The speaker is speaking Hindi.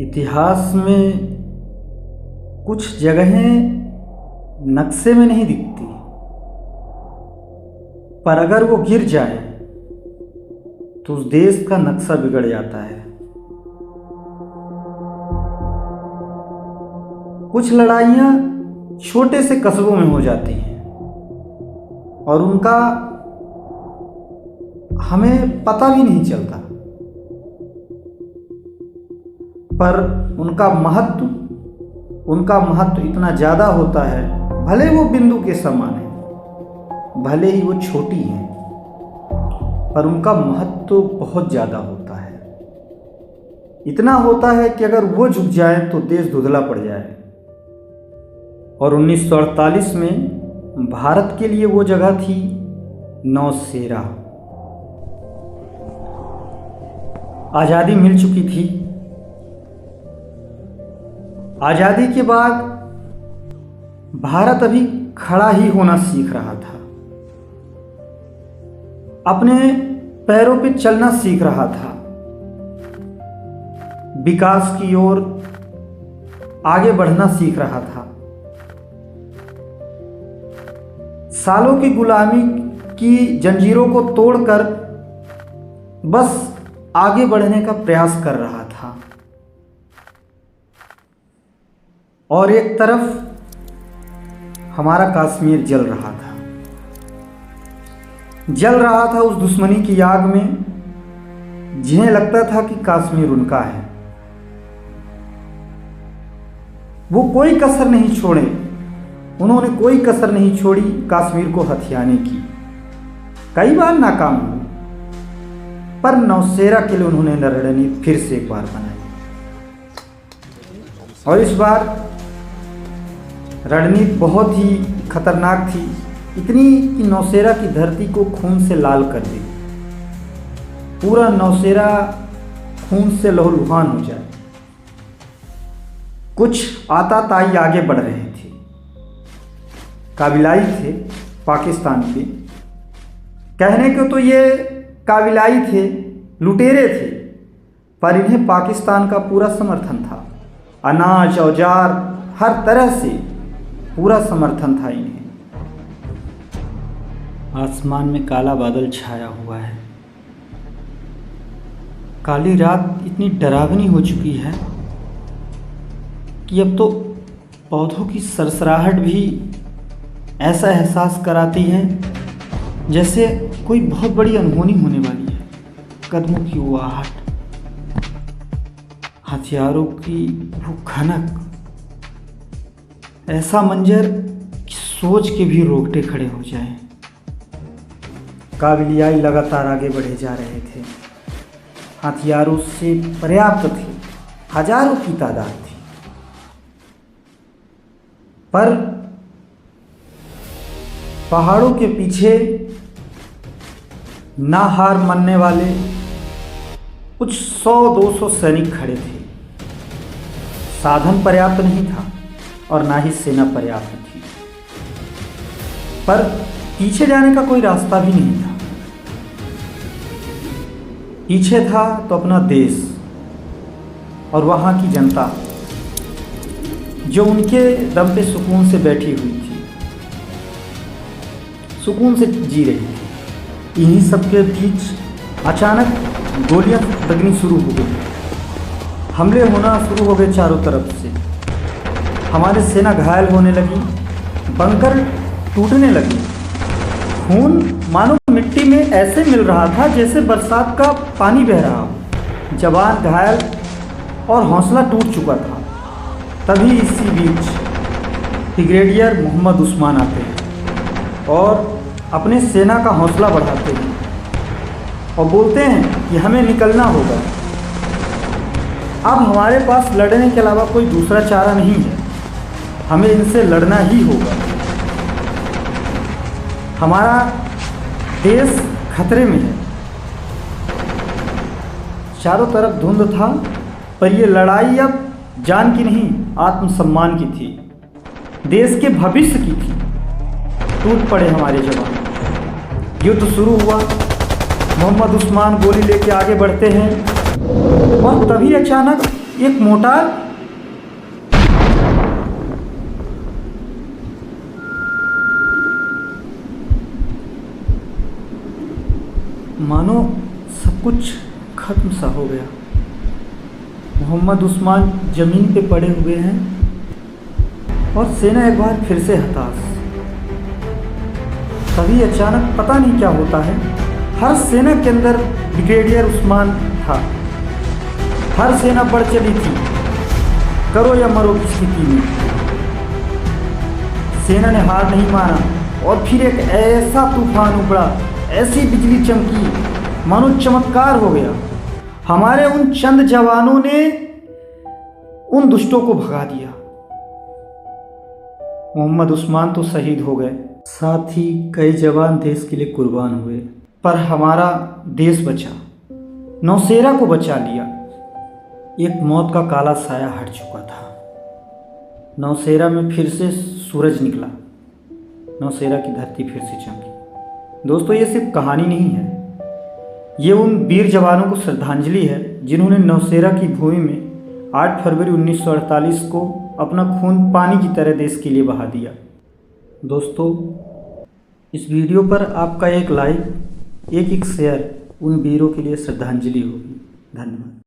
इतिहास में कुछ जगहें नक्शे में नहीं दिखती, पर अगर वो गिर जाए तो उस देश का नक्शा बिगड़ जाता है। कुछ लड़ाइयाँ छोटे से कस्बों में हो जाती हैं और उनका हमें पता भी नहीं चलता, पर उनका महत्व इतना ज़्यादा होता है। भले वो बिंदु के समान है, भले ही वो छोटी है, पर उनका महत्व बहुत ज़्यादा होता है। इतना होता है कि अगर वो झुक जाए तो देश धुंधला पड़ जाए। और 1948 में भारत के लिए वो जगह थी नौशेरा। आज़ादी मिल चुकी थी। आज़ादी के बाद भारत अभी खड़ा ही होना सीख रहा था, अपने पैरों पे चलना सीख रहा था, विकास की ओर आगे बढ़ना सीख रहा था। सालों की गुलामी की जंजीरों को तोड़कर बस आगे बढ़ने का प्रयास कर रहा था। और एक तरफ हमारा कश्मीर जल रहा था उस दुश्मनी की आग में, जिन्हें लगता था कि कश्मीर उनका है। वो कोई कसर नहीं छोड़े, उन्होंने कोई कसर नहीं छोड़ी कश्मीर को हथियाने की। कई बार नाकाम हुए, पर नौशेरा के लिए उन्होंने रणनीति फिर से एक बार बनाई। और इस बार रणनीति बहुत ही खतरनाक थी, इतनी कि नौशेरा की धरती को खून से लाल कर दी। पूरा नौशेरा खून से लहूलुहान हो जाए। कुछ आताताई आगे बढ़ रहे थे, काबिलाई थे पाकिस्तान के। कहने को तो ये काबिलाई थे, लुटेरे थे, पर इन्हें पाकिस्तान का पूरा समर्थन था। अनाज औजार हर तरह से पूरा समर्थन था इन्हें। आसमान में काला बादल छाया हुआ है। काली रात इतनी डरावनी हो चुकी है कि अब तो पौधों की सरसराहट भी ऐसा एहसास कराती है जैसे कोई बहुत बड़ी अनहोनी होने वाली है। कदमों की वो आहट, हथियारों की वो खनक, ऐसा मंजर कि सोच के भी रोंगटे खड़े हो जाएं। काबिलियाई लगातार आगे बढ़े जा रहे थे। हथियारों से पर्याप्त थे, हजारों की तादाद थी, पर पहाड़ों के पीछे ना हार मानने वाले कुछ 100-200 सैनिक खड़े थे। साधन पर्याप्त नहीं था और ना ही सेना पर्याप्त थी, पर पीछे जाने का कोई रास्ता भी नहीं था। पीछे था तो अपना देश और वहाँ की जनता, जो उनके दम पे सुकून से बैठी हुई थी, सुकून से जी रही थी। इन्हीं सबके बीच अचानक गोलियां लगनी शुरू हो गई, हमले होना शुरू हो गए चारों तरफ से। हमारी सेना घायल होने लगी, बंकर टूटने लगी। खून मानो मिट्टी में ऐसे मिल रहा था जैसे बरसात का पानी बह रहा हो। जवान घायल और हौसला टूट चुका था। तभी इसी बीच ब्रिगेडियर मोहम्मद उस्मान आते हैं और अपने सेना का हौसला बढ़ाते हैं और बोलते हैं कि हमें निकलना होगा। अब हमारे पास लड़ने के अलावा कोई दूसरा चारा नहीं है, हमें इनसे लड़ना ही होगा। हमारा देश खतरे में है। चारों तरफ धुंध था, पर यह लड़ाई अब जान की नहीं, आत्मसम्मान की थी, देश के भविष्य की थी। टूट पड़े हमारे जवान। युद्ध शुरू हुआ। मोहम्मद उस्मान गोली लेके आगे बढ़ते हैं। और तभी अचानक एक मोटार मानो सब कुछ खत्म सा हो गया। मोहम्मद उस्मान जमीन पे पड़े हुए हैं और सेना एक बार फिर से हताश। तभी अचानक पता नहीं क्या होता है, हर सेना के अंदर ब्रिगेडियर उस्मान था। हर सेना बढ़ चली थी करो या मरो की स्थिति में। सेना ने हार नहीं माना और फिर एक ऐसा तूफान उबड़ा, ऐसी बिजली चमकी मानो चमत्कार हो गया। हमारे उन चंद जवानों ने उन दुष्टों को भगा दिया। मोहम्मद उस्मान तो शहीद हो गए, साथ ही कई जवान देश के लिए कुर्बान हुए, पर हमारा देश बचा, नौशेरा को बचा लिया। एक मौत का काला साया हट चुका था। नौशेरा में फिर से सूरज निकला, नौशेरा की धरती फिर से चमकी। दोस्तों, ये सिर्फ कहानी नहीं है, ये उन वीर जवानों को श्रद्धांजलि है जिन्होंने नौशेरा की भूमि में 8 फरवरी 1948 को अपना खून पानी की तरह देश के लिए बहा दिया। दोस्तों, इस वीडियो पर आपका एक लाइक, एक शेयर उन वीरों के लिए श्रद्धांजलि होगी। धन्यवाद।